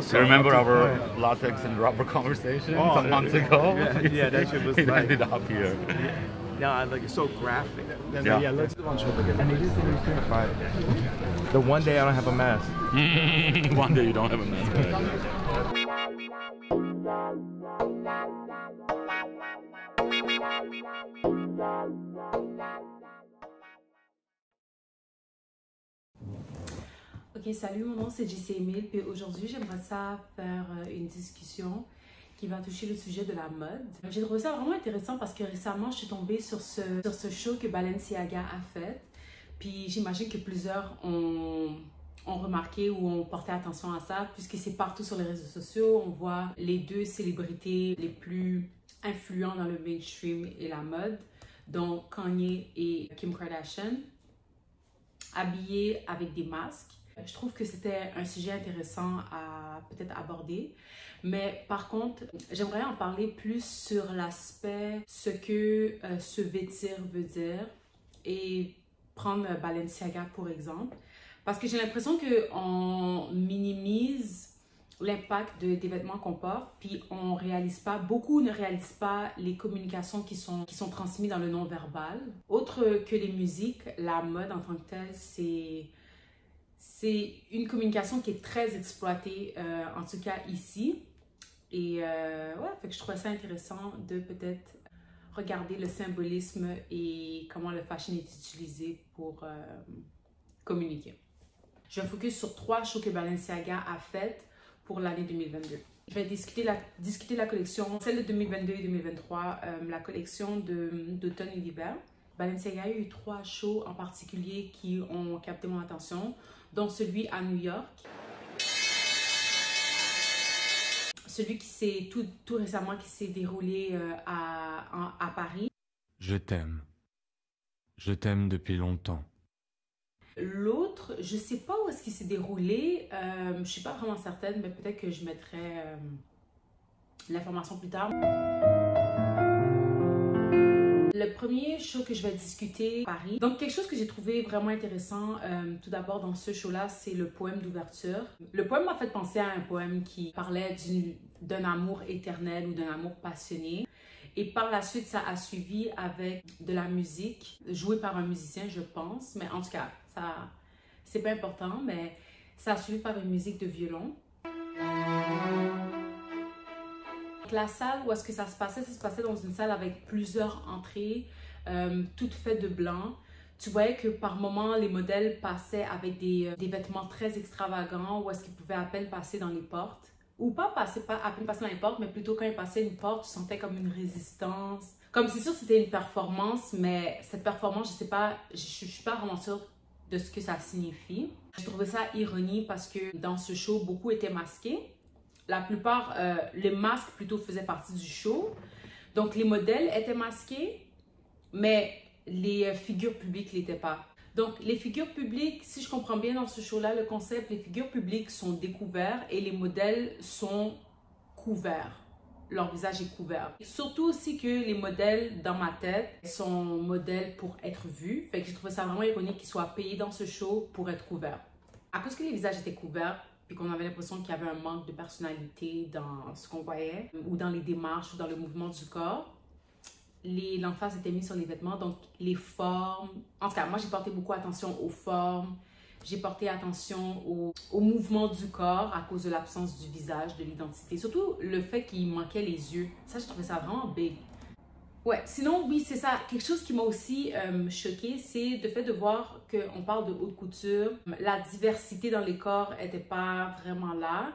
awesome. You remember our latex and rubber conversation some months ago? Yeah, that shit was it like... ended up here. No, like it's so graphic. Yeah. Let's do one show again. And it is fine. The one day I don't have a mask. One day you don't have a mask. Ok, salut, mon nom c'est JC Emile, puis aujourd'hui j'aimerais ça faire une discussion qui va toucher le sujet de la mode. J'ai trouvé ça vraiment intéressant parce que récemment je suis tombée sur ce show que Balenciaga a fait, puis j'imagine que plusieurs ont remarqué ou ont porté attention à ça puisque c'est partout sur les réseaux sociaux. On voit les deux célébrités les plus influents dans le mainstream et la mode, dont Kanye et Kim Kardashian, habillés avec des masques. Je trouve que c'était un sujet intéressant à peut-être aborder, mais par contre, j'aimerais en parler plus sur l'aspect, ce que se vêtir veut dire, et prendre Balenciaga pour exemple, parce que j'ai l'impression qu'on minimise l'impact des vêtements qu'on porte, puis on réalise pas, beaucoup ne réalisent pas les communications qui sont transmises dans le non-verbal. Autre que les musiques, la mode en tant que telle, c'est une communication qui est très exploitée, en tout cas ici. Et ouais, fait que je trouvais ça intéressant de peut-être regarder le symbolisme et comment le fashion est utilisé pour communiquer. Je vais focus sur 3 shows que Balenciaga a faites pour l'année 2022. Je vais discuter la collection, celle de 2022 et 2023, la collection d'automne et d'hiver. Balenciaga a eu 3 shows en particulier qui ont capté mon attention, dont celui à New York, celui qui s'est tout récemment qui s'est déroulé à Paris. Je t'aime depuis longtemps. L'autre, je sais pas où est-ce qu'il s'est déroulé, je suis pas vraiment certaine, mais peut-être que je mettrai l'information plus tard. Le premier show que je vais discuter, Paris. Donc, quelque chose que j'ai trouvé vraiment intéressant, tout d'abord dans ce show-là, c'est le poème d'ouverture. Le poème m'a fait penser à un poème qui parlait d'un amour éternel ou d'un amour passionné. Et par la suite, ça a suivi avec de la musique, jouée par un musicien, je pense. Mais en tout cas, c'est pas important, mais ça a suivi par une musique de violon. La salle où est-ce que ça se passait dans une salle avec plusieurs entrées, toutes faites de blanc. Tu voyais que par moments, les modèles passaient avec des vêtements très extravagants, où est-ce qu'ils pouvaient à peine passer dans les portes. Ou pas à peine passer dans les portes, mais plutôt quand ils passaient une porte, tu sentais comme une résistance. Comme c'est sûr que c'était une performance, mais cette performance, je sais pas, je suis pas vraiment sûre de ce que ça signifie. Je trouvais ça ironique parce que dans ce show, beaucoup étaient masqués. La plupart, les masques plutôt faisaient partie du show. Donc, les modèles étaient masqués, mais les figures publiques ne l'étaient pas. Donc, les figures publiques, si je comprends bien dans ce show-là, le concept, les figures publiques sont découvertes et les modèles sont couverts. Leur visage est couvert. Surtout aussi que les modèles, dans ma tête, sont modèles pour être vus. Fait que j'ai trouvé ça vraiment ironique qu'ils soient payés dans ce show pour être couverts. À cause que les visages étaient couverts, puis qu'on avait l'impression qu'il y avait un manque de personnalité dans ce qu'on voyait, ou dans les démarches, ou dans le mouvement du corps, l'emphase était mise sur les vêtements, donc les formes. En tout cas, moi, j'ai porté beaucoup attention aux formes, j'ai porté attention au mouvement du corps à cause de l'absence du visage, de l'identité. Surtout le fait qu'il manquait les yeux. Ça, je trouvais ça vraiment big. Ouais, sinon, oui, c'est ça. Quelque chose qui m'a aussi choquée, c'est le fait de voir qu'on parle de haute couture. La diversité dans les corps n'était pas vraiment là.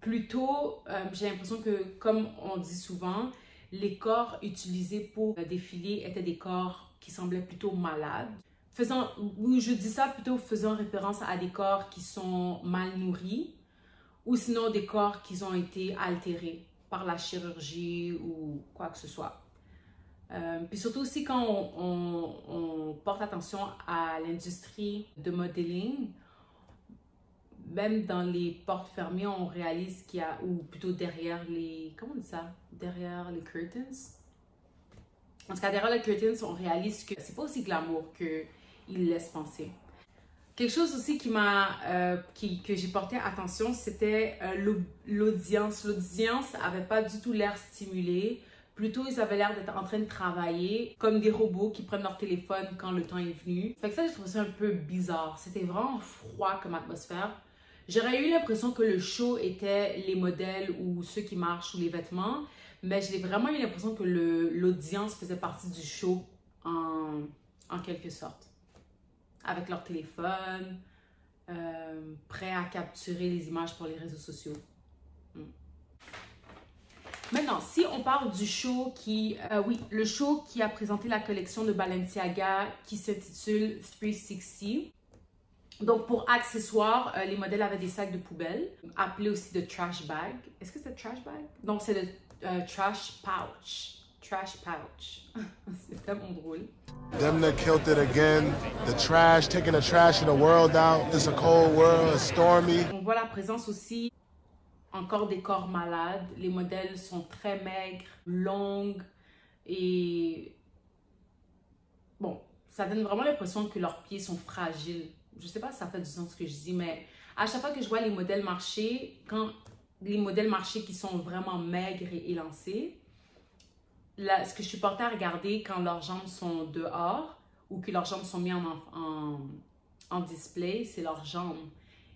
Plutôt, j'ai l'impression que, comme on dit souvent, les corps utilisés pour défiler étaient des corps qui semblaient plutôt malades. Je dis ça plutôt faisant référence à des corps qui sont mal nourris ou sinon des corps qui ont été altérés par la chirurgie ou quoi que ce soit. Puis surtout aussi quand on porte attention à l'industrie de modeling, même dans les portes fermées, on réalise qu'il y a, ou plutôt derrière les, comment on dit ça? Derrière les curtains. En tout cas, derrière les curtains, on réalise que c'est pas aussi glamour qu'il laisse penser. Quelque chose aussi que j'ai porté attention, c'était l'audience. L'audience avait pas du tout l'air stimulée. Plutôt, ils avaient l'air d'être en train de travailler comme des robots qui prennent leur téléphone quand le temps est venu. Fait que ça, j'ai trouvé ça un peu bizarre. C'était vraiment froid comme atmosphère. J'aurais eu l'impression que le show était les modèles ou ceux qui marchent ou les vêtements, mais j'ai vraiment eu l'impression que l'audience faisait partie du show en quelque sorte. Avec leur téléphone, prêts à capturer les images pour les réseaux sociaux. Maintenant, si on parle du show le show qui a présenté la collection de Balenciaga qui s'intitule 360. Donc, pour accessoires, les modèles avaient des sacs de poubelle, appelés aussi de trash bag. Est-ce que c'est trash bag? Donc, c'est le trash pouch. Trash pouch. C'est tellement drôle. Demna killed it again. The trash, taking the trash in the world out. It's a cold world, it's stormy. On voit la présence aussi encore des corps malades. Les modèles sont très maigres, longues et bon, ça donne vraiment l'impression que leurs pieds sont fragiles. Je sais pas si ça fait du sens ce que je dis, mais à chaque fois que je vois les modèles marcher, quand les modèles marcher qui sont vraiment maigres et élancés, là, ce que je suis portée à regarder quand leurs jambes sont dehors ou que leurs jambes sont mises en display, c'est leurs jambes.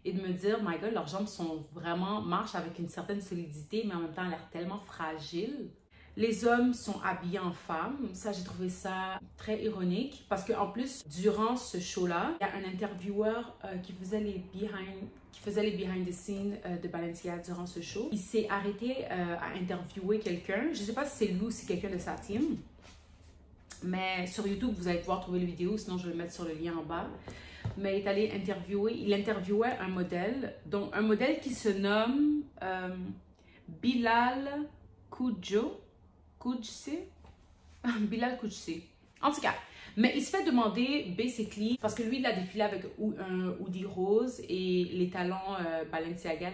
Et de me dire, my God, leurs jambes marchent avec une certaine solidité, mais en même temps, elles ont l'air tellement fragiles. Les hommes sont habillés en femmes. Ça, j'ai trouvé ça très ironique. Parce qu'en plus, durant ce show-là, il y a un intervieweur qui faisait les behind the scenes de Balenciaga durant ce show. Il s'est arrêté à interviewer quelqu'un. Je ne sais pas si c'est lui ou si c'est quelqu'un de sa team. Mais sur YouTube, vous allez pouvoir trouver la vidéo. Sinon, je vais le mettre sur le lien en bas. Mais il est allé il interviewait un modèle, donc un modèle qui se nomme Bilal Koudjsi. Bilal Koudjsi. En tout cas, mais il se fait demander, basically, parce que lui, il a défilé avec un hoodie rose et les talons Balenciaga,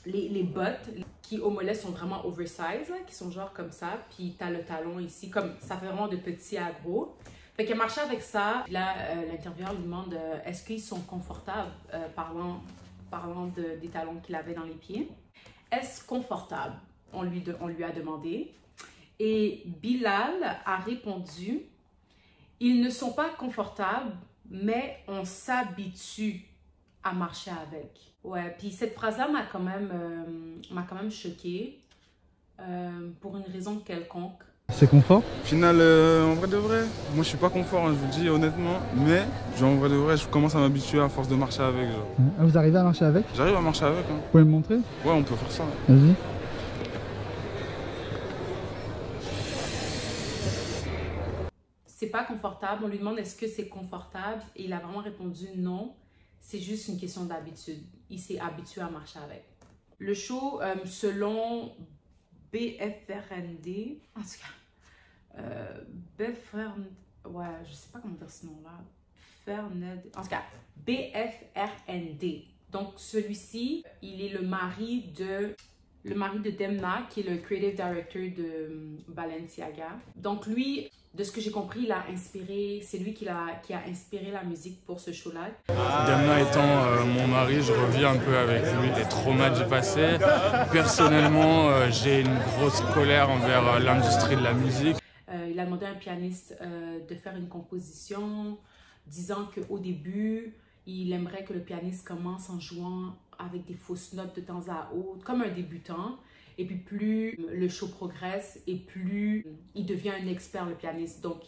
les bottes qui au mollet sont vraiment oversize, là, qui sont genre comme ça, puis t'as le talon ici, comme ça fait vraiment de petit à gros. Fait qu'elle marchait avec ça. Puis là, l'intervieweur lui demande est-ce qu'ils sont confortables, parlant des talons qu'il avait dans les pieds. Est-ce confortable? On lui a demandé. Et Bilal a répondu ils ne sont pas confortables, mais on s'habitue à marcher avec. Ouais, puis cette phrase-là m'a quand même choquée pour une raison quelconque. C'est confort? Au final, en vrai de vrai, moi je suis pas confort, hein, je vous le dis honnêtement, mais genre, en vrai de vrai, je commence à m'habituer à force de marcher avec. Genre. Ah, vous arrivez à marcher avec? J'arrive à marcher avec. Hein. Vous pouvez me montrer? Ouais, on peut faire ça. Vas-y. C'est pas confortable. On lui demande est-ce que c'est confortable et il a vraiment répondu non. C'est juste une question d'habitude. Il s'est habitué à marcher avec. Le show, selon BFRND, en tout cas, ouais, je sais pas comment dire ce nom-là. En tout cas, BFRND. Donc, celui-ci, il est le mari de Demna, qui est le creative director de Balenciaga. Donc, lui, de ce que j'ai compris, c'est lui qui a inspiré la musique pour ce show-là. Demna étant mon mari, je reviens un peu avec lui des traumas du passé. Personnellement, j'ai une grosse colère envers l'industrie de la musique. Il a demandé à un pianiste de faire une composition, disant qu'au début, il aimerait que le pianiste commence en jouant avec des fausses notes de temps à autre, comme un débutant. Et puis plus le show progresse et plus il devient un expert, le pianiste. Donc,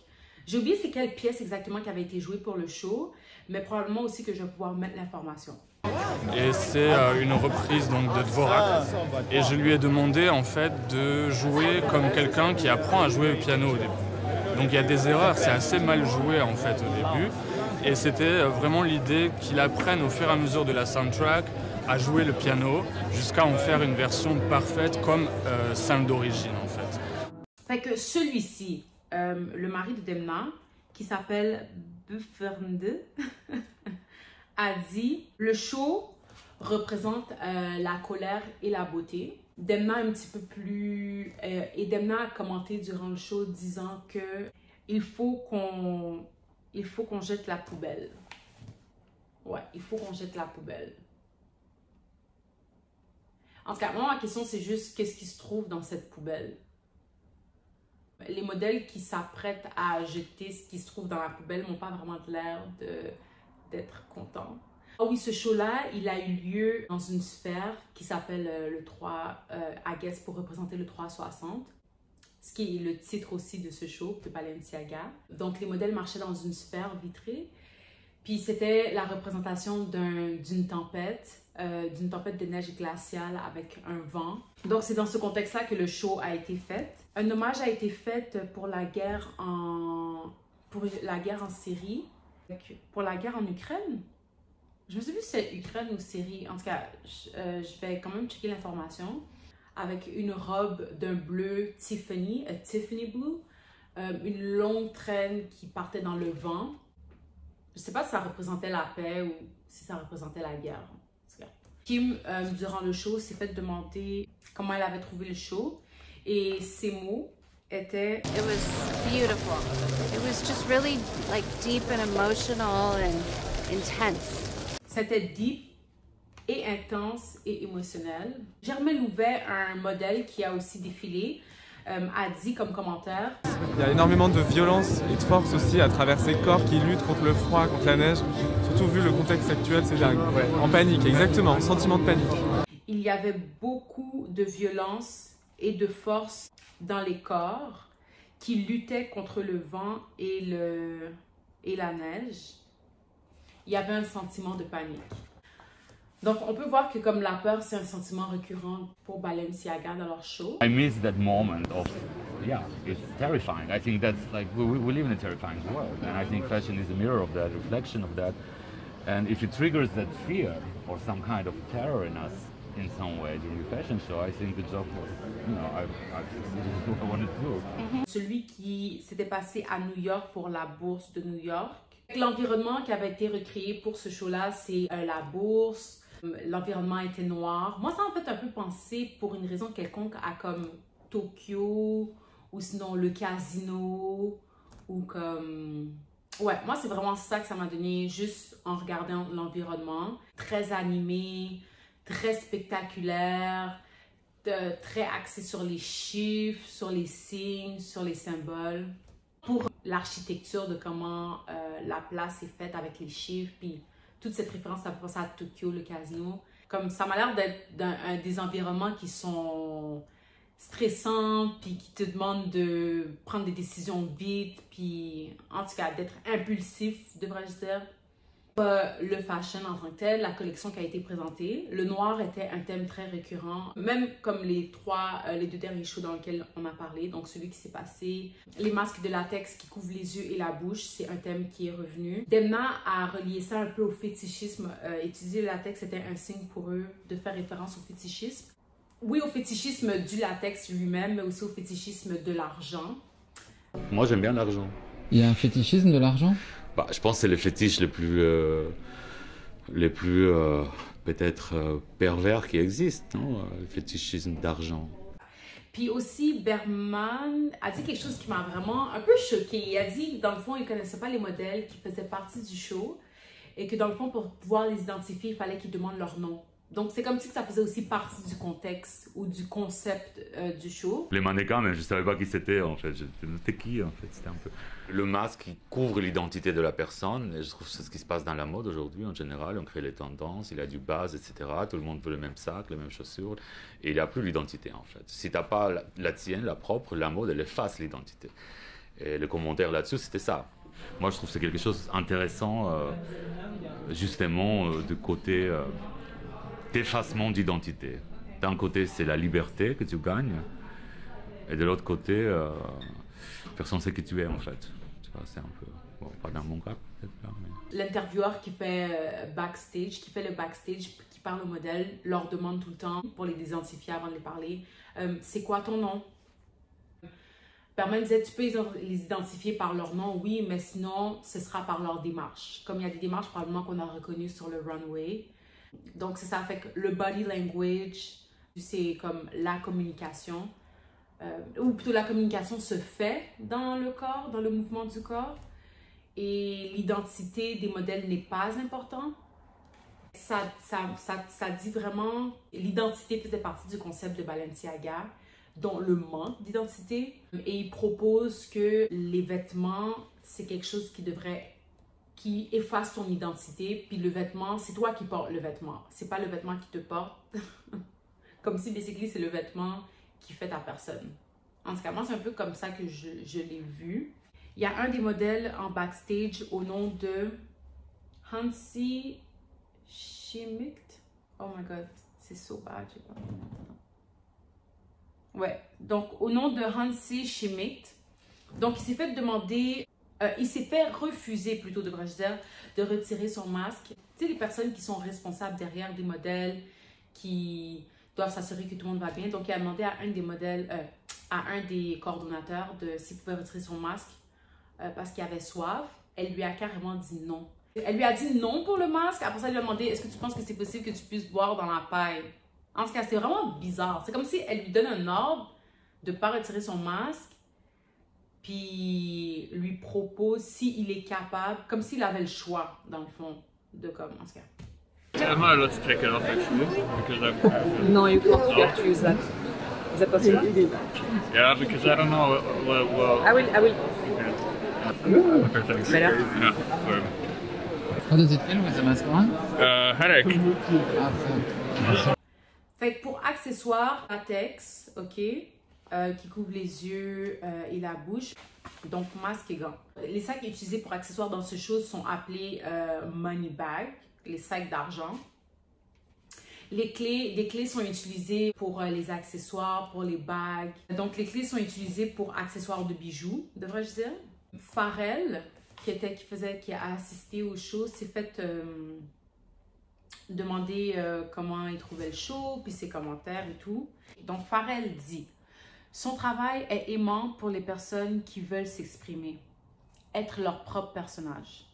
j'ai oublié c'est quelle pièce exactement qui avait été jouée pour le show, mais probablement aussi que je vais pouvoir mettre l'information. Et c'est une reprise donc, de Dvorak. Et je lui ai demandé en fait de jouer comme quelqu'un qui apprend à jouer au piano au début. Donc il y a des erreurs, c'est assez mal joué en fait au début. Et c'était vraiment l'idée qu'il apprenne au fur et à mesure de la soundtrack à jouer le piano jusqu'à en faire une version parfaite comme celle d'origine en fait. Fait que celui-ci, le mari de Demna, qui s'appelle Befernde, a dit le show représente la colère et la beauté. Demna un petit peu plus et Demna a commenté durant le show disant que il faut qu'on jette la poubelle. Ouais, il faut qu'on jette la poubelle. En tout cas, moi, ma question, c'est juste qu'est-ce qui se trouve dans cette poubelle? Les modèles qui s'apprêtent à jeter ce qui se trouve dans la poubelle n'ont pas vraiment l'air d'être contents. Ah oui, ce show-là, il a eu lieu dans une sphère qui s'appelle le 3, I guess, pour représenter le 360, ce qui est le titre aussi de ce show, de Balenciaga. Donc, les modèles marchaient dans une sphère vitrée, puis c'était la représentation d'une tempête de neige glaciale avec un vent. Donc, c'est dans ce contexte-là que le show a été fait. Un hommage a été fait pour la guerre en Syrie, pour la guerre en Ukraine. Je me souviens plus si c'est Ukraine ou Syrie. En tout cas, je vais quand même checker l'information. Avec une robe d'un bleu Tiffany, a Tiffany blue, une longue traîne qui partait dans le vent. Je ne sais pas si ça représentait la paix ou si ça représentait la guerre. Kim, durant le show, s'est fait demander comment elle avait trouvé le show. Et ses mots étaient... It was beautiful. It was just really like deep and emotional and intense. C'était deep et intense et émotionnel. Germaine Louvet, un modèle qui a aussi défilé, a dit comme commentaire: il y a énormément de violence et de force aussi à travers ces corps qui luttent contre le froid, contre la neige. Surtout vu le contexte actuel, c'est dingue. Ouais, en panique, exactement, sentiment de panique. Il y avait beaucoup de violence et de force dans les corps qui luttaient contre le vent et la neige. Il y avait un sentiment de panique. Donc, on peut voir que comme la peur, c'est un sentiment récurrent pour Balenciaga dans leur show. I miss that moment of, yeah, it's terrifying. I think that's like, we live in a terrifying world. And I think fashion is a mirror of that, reflection of that. And if it triggers that fear or some kind of terror in us in some way during the fashion show, I think the job was, you know, I succeeded what I wanted to do. Celui qui s'était passé à New York pour la bourse de New York. L'environnement qui avait été recréé pour ce show-là, c'est la bourse. L'environnement était noir. Moi, ça m'a fait un peu penser, pour une raison quelconque, à comme Tokyo, ou sinon le casino, ou comme... Ouais, moi, c'est vraiment ça que ça m'a donné, juste en regardant l'environnement. Très animé, très spectaculaire, très axé sur les chiffres, sur les signes, sur les symboles. Pour l'architecture de comment la place est faite avec les chiffres, puis toute cette référence, ça fait penser à Tokyo, le casino. Comme ça m'a l'air d'être des environnements qui sont stressants, puis qui te demandent de prendre des décisions vite, puis en tout cas d'être impulsif, devrais-je dire. Le fashion en tant que tel, la collection qui a été présentée. Le noir était un thème très récurrent, même comme les deux derniers shows dans lesquels on a parlé, donc celui qui s'est passé. Les masques de latex qui couvrent les yeux et la bouche, c'est un thème qui est revenu. Demna a relié ça un peu au fétichisme. Utiliser le latex était un signe pour eux de faire référence au fétichisme. Oui, au fétichisme du latex lui-même, mais aussi au fétichisme de l'argent. Moi, j'aime bien l'argent. Il y a un fétichisme de l'argent? Bah, je pense que c'est le fétiche le plus peut-être pervers qui existe, non? Le fétichisme d'argent. Puis aussi, Berman a dit quelque chose qui m'a vraiment un peu choquée. Il a dit, dans le fond, il ne connaissait pas les modèles qui faisaient partie du show et que dans le fond, pour pouvoir les identifier, il fallait qu'ils demandent leur nom. Donc, c'est comme si ça faisait aussi partie du contexte ou du concept du show. Les mannequins, mais je ne savais pas qui c'était en fait. C'était qui en fait? C'était un peu... Le masque qui couvre l'identité de la personne, et je trouve que c'est ce qui se passe dans la mode aujourd'hui en général. On crée les tendances, il y a du buzz, etc. Tout le monde veut le même sac, les mêmes chaussures. Et il n'y a plus l'identité en fait. Si tu n'as pas la tienne, la propre, la mode, elle efface l'identité. Et le commentaire là-dessus, c'était ça. Moi, je trouve que c'est quelque chose d'intéressant, justement, du côté... d'effacement d'identité. D'un côté, c'est la liberté que tu gagnes, et de l'autre côté, personne ne sait qui tu es en fait. Tu vois, c'est un peu, bon, pas dans mon cas peut-être là, mais... L'intervieweur qui fait le backstage, qui parle au modèle, leur demande tout le temps, pour les identifier avant de les parler, c'est quoi ton nom? Berman disait, tu peux les identifier par leur nom, oui, mais sinon, ce sera par leur démarche. Comme il y a des démarches probablement qu'on a reconnues sur le runway. Donc, c'est ça, fait que le body language, c'est comme la communication, ou plutôt la communication se fait dans le corps, dans le mouvement du corps, et l'identité des modèles n'est pas importante. Ça dit vraiment, l'identité faisait partie du concept de Balenciaga, dont le manque d'identité. Et il propose que les vêtements, c'est quelque chose qui efface ton identité, puis le vêtement, c'est toi qui portes le vêtement. C'est pas le vêtement qui te porte. Comme si, basically, c'est le vêtement qui fait ta personne. En tout cas, moi, c'est un peu comme ça que je l'ai vu. Il y a un des modèles en backstage au nom de Hansi Schmidt. Oh my god, c'est so bad. Ouais, donc au nom de Hansi Schmidt. Donc, il s'est fait demander... il s'est fait refuser, plutôt devrais-je dire, de retirer son masque. Tu sais, les personnes qui sont responsables derrière des modèles, qui doivent s'assurer que tout le monde va bien. Donc, il a demandé à un des modèles, à un des coordonnateurs s'il pouvait retirer son masque parce qu'il avait soif. Elle lui a carrément dit non. Elle lui a dit non pour le masque. Après ça, elle lui a demandé, est-ce que tu penses que c'est possible que tu puisses boire dans la paille? En tout cas, c'est vraiment bizarre. C'est comme si elle lui donne un ordre de ne pas retirer son masque. Puis lui propose s'il est capable, comme s'il avait le choix, dans le fond, de comme, en tout cas. I'm not allowed to take it off actually, because I'm... No, you can't forget to use that. Is that possible? Yeah, because I don't know well... I will. Yeah. Okay, thanks. Better. Yeah. How does it feel with the mask on? Headache. Fait que pour accessoires, latex, ok, qui couvre les yeux et la bouche, donc masque et gants. Les sacs utilisés pour accessoires dans ce show sont appelés money bag, les sacs d'argent. Des clés sont utilisées pour les accessoires, pour les bagues. Donc les clés sont utilisées pour accessoires de bijoux, devrais-je dire. Pharrell, qui a assisté au show, s'est fait demander comment il trouvait le show, puis ses commentaires et tout. Donc Pharrell dit: son travail est aimant pour les personnes qui veulent s'exprimer, être leur propre personnage.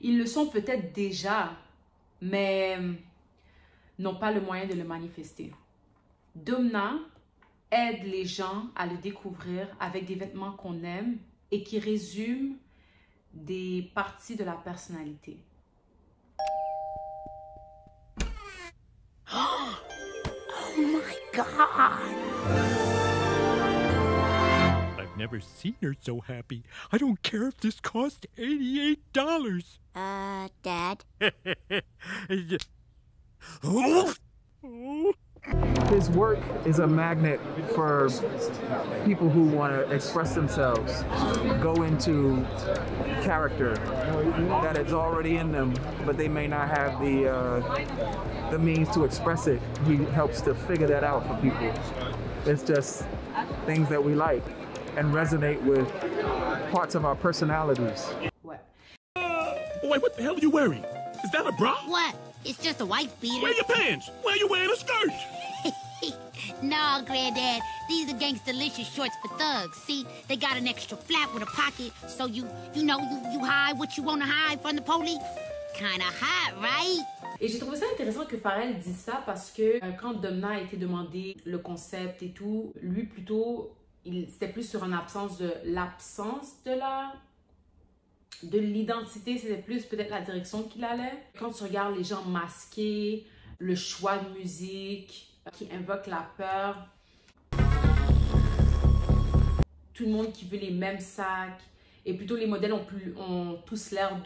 Ils le sont peut-être déjà, mais n'ont pas le moyen de le manifester. Domna aide les gens à le découvrir avec des vêtements qu'on aime et qui résument des parties de la personnalité. Oh my God! I've never seen her so happy. I don't care if this cost $88. Dad? His work is a magnet for people who want to express themselves, go into character that is already in them, but they may not have the means to express it. He helps to figure that out for people. It's just things that we like and resonate with parts of our personalities. Wait, what the hell are you wearing? Is that a bra? What? It's just a wife beater. Where are your pants? Why are you wearing a skirt? No, Granddad. These are Gangstalicious shorts for thugs. See, they got an extra flap with a pocket, so you hide what you want to hide from the police. Kinda hot, right? Et j'ai trouvé ça intéressant que Pharrell dise ça parce que quand Domna a été demandé le concept et tout, lui plutôt, c'était plus sur une absence de l'identité, c'était plus peut-être la direction qu'il allait. Quand tu regardes les gens masqués, le choix de musique qui invoque la peur, tout le monde qui veut les mêmes sacs, et plutôt les modèles ont tous l'air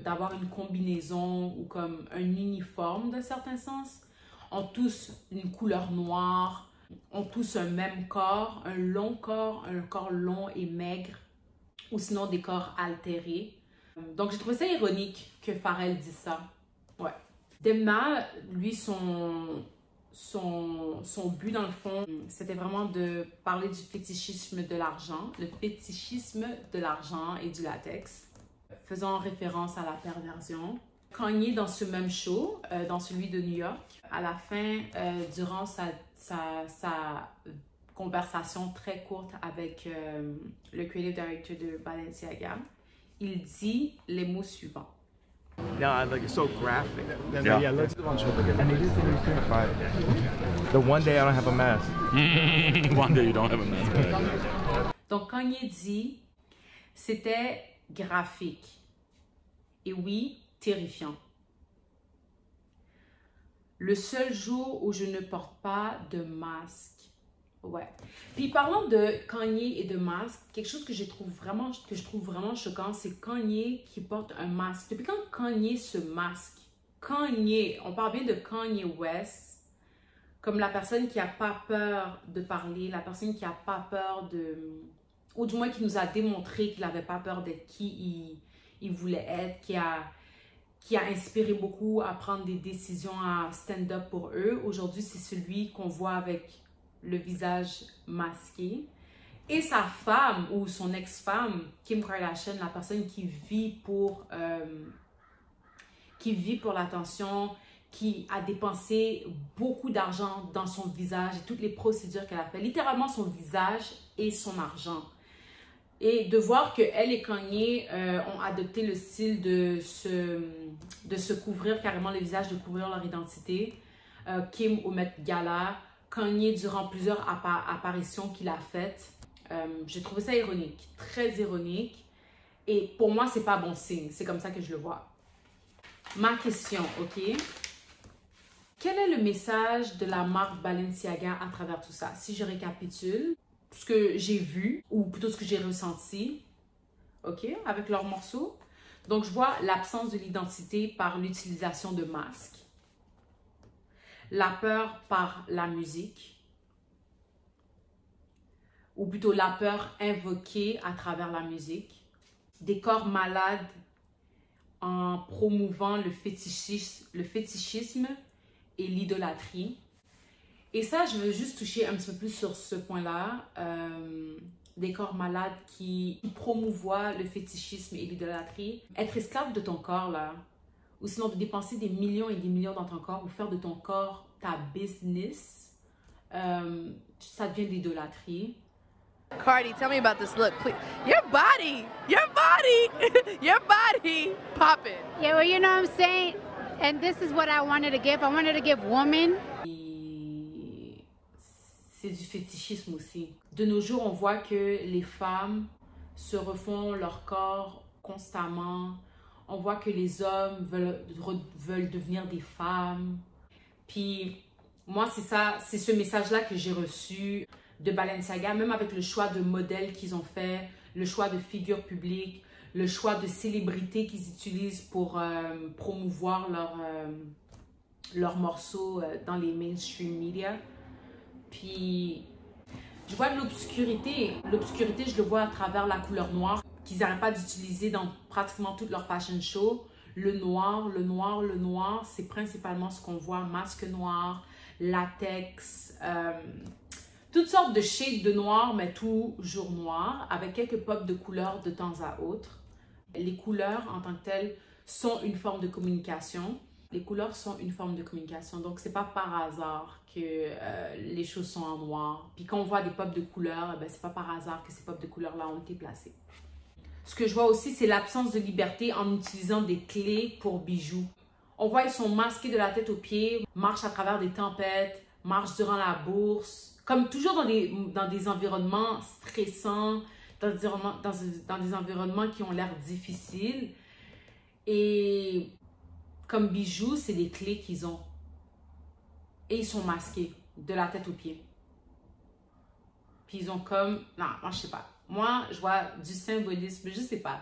d'avoir une combinaison ou comme un uniforme d'un certain sens, ont tous une couleur noire, ont tous un même corps, un corps long et maigre, ou sinon des corps altérés. Donc j'ai trouvé ça ironique que Pharrell dise ça. Ouais. Demna, lui, son but dans le fond, c'était vraiment de parler du fétichisme de l'argent, le fétichisme de l'argent et du latex, faisant référence à la perversion. Kanye, dans ce même show, dans celui de New York, à la fin, durant sa conversation très courte avec le creative director de Balenciaga, il dit les mots suivants. Yeah, like it's so graphic. Yeah. Let's do one show again. And it is terrifying. The one day I don't have a mask. One day you don't have a mask. Donc Kanye dit, c'était graphique. Et oui, terrifiant. Le seul jour où je ne porte pas de masque. Ouais. Puis parlant de Kanye et de masque, quelque chose que je trouve vraiment choquant, c'est Kanye qui porte un masque. Depuis quand Kanye se masque? Kanye, on parle bien de Kanye West, comme la personne qui n'a pas peur de parler, la personne qui n'a pas peur de... ou du moins qui nous a démontré qu'il n'avait pas peur d'être qui il voulait être, qui a inspiré beaucoup à prendre des décisions, à stand up pour eux. Aujourd'hui, c'est celui qu'on voit avec le visage masqué. Et sa femme ou son ex-femme, Kim Kardashian, la personne qui vit pour l'attention, qui a dépensé beaucoup d'argent dans son visage et toutes les procédures qu'elle a fait. Littéralement son visage et son argent. Et de voir qu'elle et Kanye ont adopté le style de se couvrir carrément le visage, de couvrir leur identité. Kim au Met Gala, Kanye durant plusieurs apparitions qu'il a faites. J'ai trouvé ça ironique, très ironique. Et pour moi, c'est pas bon signe. C'est comme ça que je le vois. Ma question, ok? Quel est le message de la marque Balenciaga à travers tout ça? Si je récapitule, ce que j'ai vu, ou plutôt ce que j'ai ressenti, ok, avec leurs morceaux. Donc, je vois l'absence de l'identité par l'utilisation de masques. La peur par la musique. Ou plutôt la peur invoquée à travers la musique. Des corps malades en promouvant le fétichisme et l'idolâtrie. Et ça, je veux juste toucher un petit peu plus sur ce point-là. Des corps malades qui promouvoient le fétichisme et l'idolâtrie. Être esclave de ton corps, là, ou sinon de dépenser des millions et des millions dans ton corps, ou faire de ton corps ta business, ça devient de l'idolâtrie. Cardi, tell me about this look, please. Your body popping. Yeah, well, you know what I'm saying? And this is what I wanted to give. I wanted to give woman. C'est du fétichisme aussi. De nos jours, on voit que les femmes se refont leur corps constamment. On voit que les hommes veulent devenir des femmes. Puis moi, c'est ce message-là que j'ai reçu de Balenciaga, même avec le choix de modèles qu'ils ont fait, le choix de figures publiques, le choix de célébrités qu'ils utilisent pour promouvoir leurs morceaux dans les mainstream media. Puis, je vois de l'obscurité. L'obscurité, je le vois à travers la couleur noire qu'ils n'arrêtent pas d'utiliser dans pratiquement toutes leurs fashion shows. Le noir, c'est principalement ce qu'on voit. Masque noir, latex, toutes sortes de shades de noir, mais toujours noir, avec quelques pops de couleurs de temps à autre. Les couleurs, en tant que telles, sont une forme de communication. Les couleurs sont une forme de communication, donc c'est pas par hasard que les choses sont en noir. Puis quand on voit des pops de couleurs, ben, c'est pas par hasard que ces pops de couleurs-là ont été placés. Ce que je vois aussi, c'est l'absence de liberté en utilisant des clés pour bijoux. On voit ils sont masqués de la tête aux pieds, marchent à travers des tempêtes, marchent durant la bourse, comme toujours dans des environnements stressants, dans des environnements qui ont l'air difficiles. Et comme bijoux, c'est des clés qu'ils ont. Et ils sont masqués de la tête aux pieds. Puis ils ont comme... Non, moi je sais pas. Moi, je vois du symbolisme, je sais pas.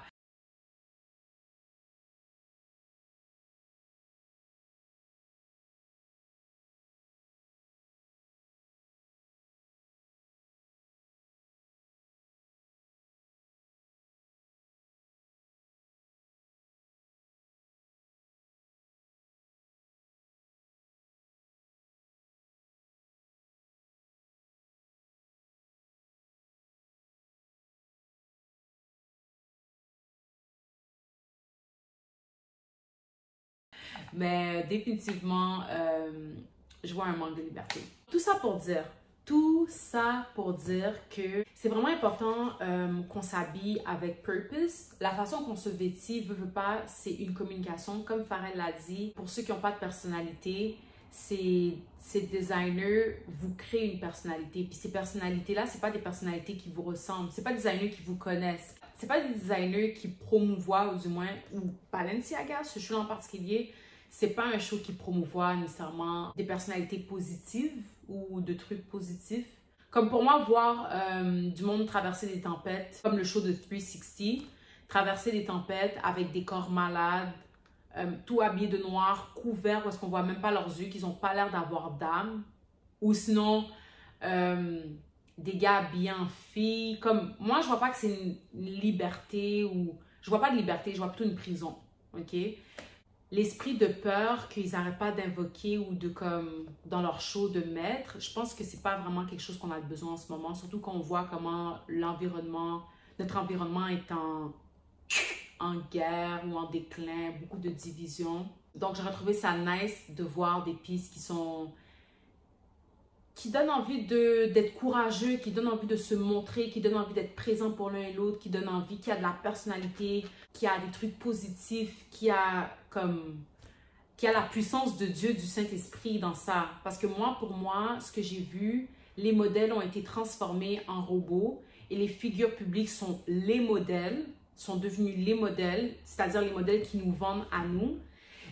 Mais définitivement, je vois un manque de liberté. Tout ça pour dire que c'est vraiment important qu'on s'habille avec purpose. La façon qu'on se vêtit, veut pas, c'est une communication. Comme Pharrell l'a dit, pour ceux qui n'ont pas de personnalité, ces designers vous créent une personnalité. Puis ces personnalités-là, c'est pas des personnalités qui vous ressemblent. C'est pas des designers qui vous connaissent. C'est pas des designers qui promouvoient, ou du moins, ou Balenciaga, ce show en particulier, c'est pas un show qui promouvoit nécessairement des personnalités positives ou de trucs positifs. Comme pour moi, voir du monde traverser des tempêtes, comme le show de 360, traverser des tempêtes avec des corps malades, tout habillés de noir, couverts parce qu'on voit même pas leurs yeux, qu'ils n'ont pas l'air d'avoir d'âme. Ou sinon, des gars habillés en filles. Comme, moi, je vois pas que c'est une liberté ou... Je vois pas de liberté, je vois plutôt une prison. OK? L'esprit de peur qu'ils n'arrêtent pas d'invoquer ou de, comme, dans leur show de mettre, je pense que c'est pas vraiment quelque chose qu'on a besoin en ce moment. Surtout quand on voit comment l'environnement, notre environnement est en guerre ou en déclin, beaucoup de divisions. Donc, j'aurais trouvé ça nice de voir des pistes qui donnent envie d'être courageux, qui donnent envie de se montrer, qui donnent envie d'être présent pour l'un et l'autre, qui donnent envie, qui a de la personnalité, qui a des trucs positifs, qui a la puissance de Dieu, du Saint-Esprit dans ça. Parce que moi, pour moi, ce que j'ai vu, les modèles ont été transformés en robots et les figures publiques sont les modèles, sont devenus les modèles, c'est-à-dire les modèles qui nous vendent à nous.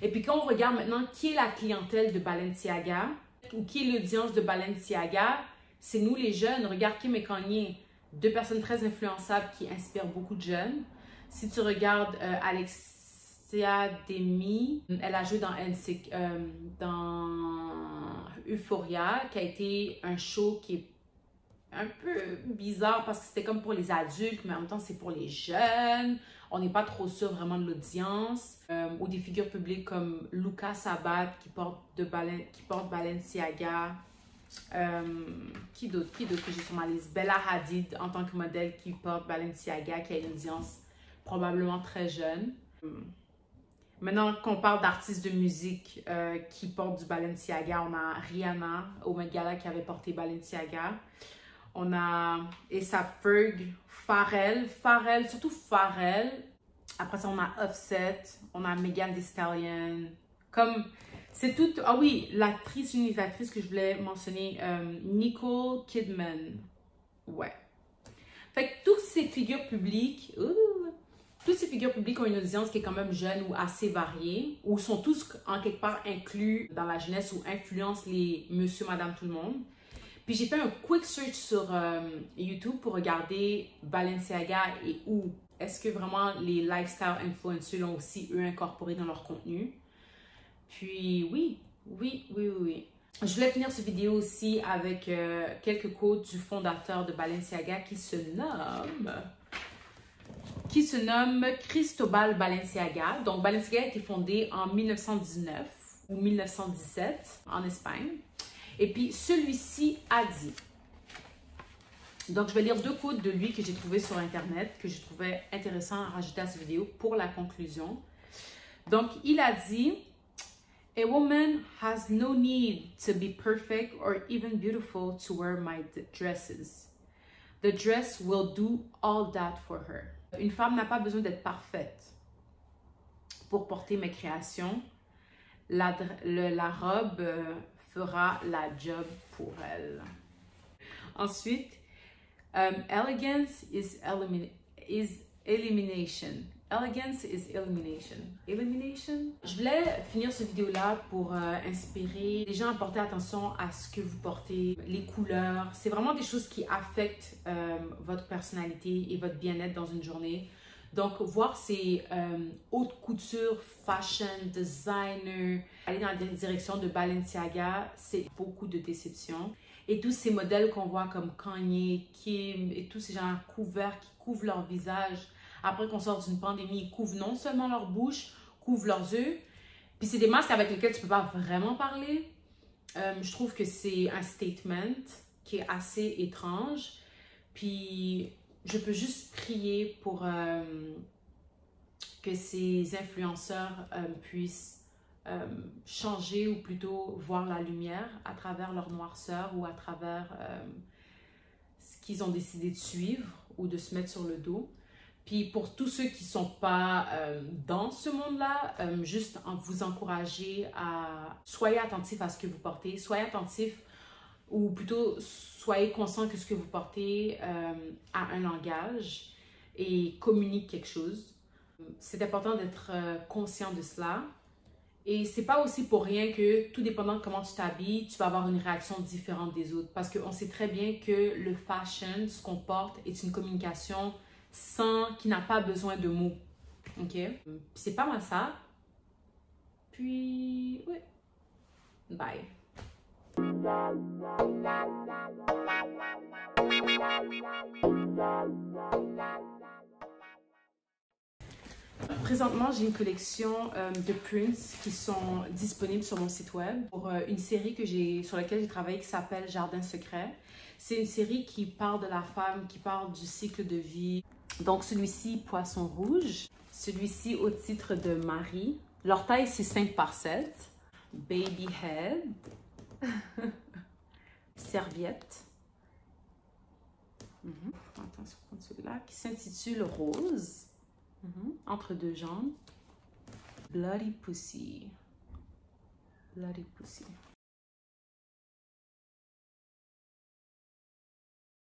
Et puis quand on regarde maintenant qui est la clientèle de Balenciaga, ou qui est l'audience de Balenciaga, c'est nous les jeunes. Regarde Kim et Kanye, deux personnes très influençables qui inspirent beaucoup de jeunes. Si tu regardes Alexia Demi, elle a joué dans Euphoria, qui a été un show qui est un peu bizarre parce que c'était comme pour les adultes, mais en même temps c'est pour les jeunes. On n'est pas trop sûr vraiment de l'audience. Ou des figures publiques comme Luka Sabbat qui porte Balenciaga. Qui d'autre que j'ai sur ma liste? Bella Hadid en tant que modèle qui porte Balenciaga, qui a une audience probablement très jeune. Maintenant qu'on parle d'artistes de musique qui portent du Balenciaga, on a Rihanna au Met Gala qui avait porté Balenciaga. On a A$AP Ferg, Pharrell, surtout Pharrell. Après ça, on a Offset, on a Megan Thee Stallion. Comme, c'est tout... Ah oui, l'actrice, une des actrices que je voulais mentionner, Nicole Kidman. Ouais. Fait que toutes ces figures publiques... Toutes ces figures publiques ont une audience qui est quand même jeune ou assez variée, ou sont tous en quelque part inclus dans la jeunesse ou influencent les monsieur, madame, tout le monde. Puis j'ai fait un quick search sur YouTube pour regarder Balenciaga et où est-ce que vraiment les lifestyle influencers l'ont aussi eux incorporé dans leur contenu. Puis oui. Je voulais finir cette vidéo aussi avec quelques quotes du fondateur de Balenciaga qui se nomme Cristobal Balenciaga. Donc Balenciaga a été fondé en 1919 ou 1917 en Espagne. Et puis, celui-ci a dit, donc je vais lire deux quotes de lui que j'ai trouvé sur Internet, que je trouvais intéressant à rajouter à cette vidéo pour la conclusion. Donc, il a dit, « A woman has no need to be perfect or even beautiful to wear my dresses. The dress will do all that for her. » Une femme n'a pas besoin d'être parfaite pour porter mes créations. La robe... fera la job pour elle. Ensuite, elegance is elimination. Elegance is elimination. Elimination? Je voulais finir cette vidéo-là pour inspirer les gens à porter attention à ce que vous portez, les couleurs. C'est vraiment des choses qui affectent votre personnalité et votre bien-être dans une journée. Donc, voir ces haute couture, fashion, designer, aller dans la direction de Balenciaga, c'est beaucoup de déception. Et tous ces modèles qu'on voit comme Kanye, Kim et tous ces gens couverts qui couvrent leur visage, après qu'on sort d'une pandémie, ils couvrent non seulement leur bouche, couvrent leurs yeux. Puis c'est des masques avec lesquels tu ne peux pas vraiment parler. Je trouve que c'est un statement qui est assez étrange. Puis... je peux juste prier pour que ces influenceurs puissent changer ou plutôt voir la lumière à travers leur noirceur ou à travers ce qu'ils ont décidé de suivre ou de se mettre sur le dos. Puis pour tous ceux qui ne sont pas dans ce monde-là, juste vous encourager à... soyez attentifs à ce que vous portez, soyez attentifs ou plutôt soyez conscient que ce que vous portez a un langage et communique quelque chose. C'est important d'être conscient de cela Et c'est pas aussi pour rien que, tout dépendant de comment tu t'habilles, tu vas avoir une réaction différente des autres. Parce qu'on sait très bien que le fashion, ce qu'on porte, est une communication qui n'a pas besoin de mots. Ok? C'est pas mal ça. Puis, ouais. Bye. Présentement, j'ai une collection de prints qui sont disponibles sur mon site web pour une série sur laquelle j'ai travaillé qui s'appelle Jardin secret. C'est une série qui parle de la femme, qui parle du cycle de vie. Donc celui-ci, Poisson rouge. Celui-ci au titre de Marie. Leur taille, c'est 5 par 7. Baby head. Serviette. Attention, prendre celui-là qui s'intitule Rose. Entre deux jambes. Bloody Pussy. Bloody Pussy.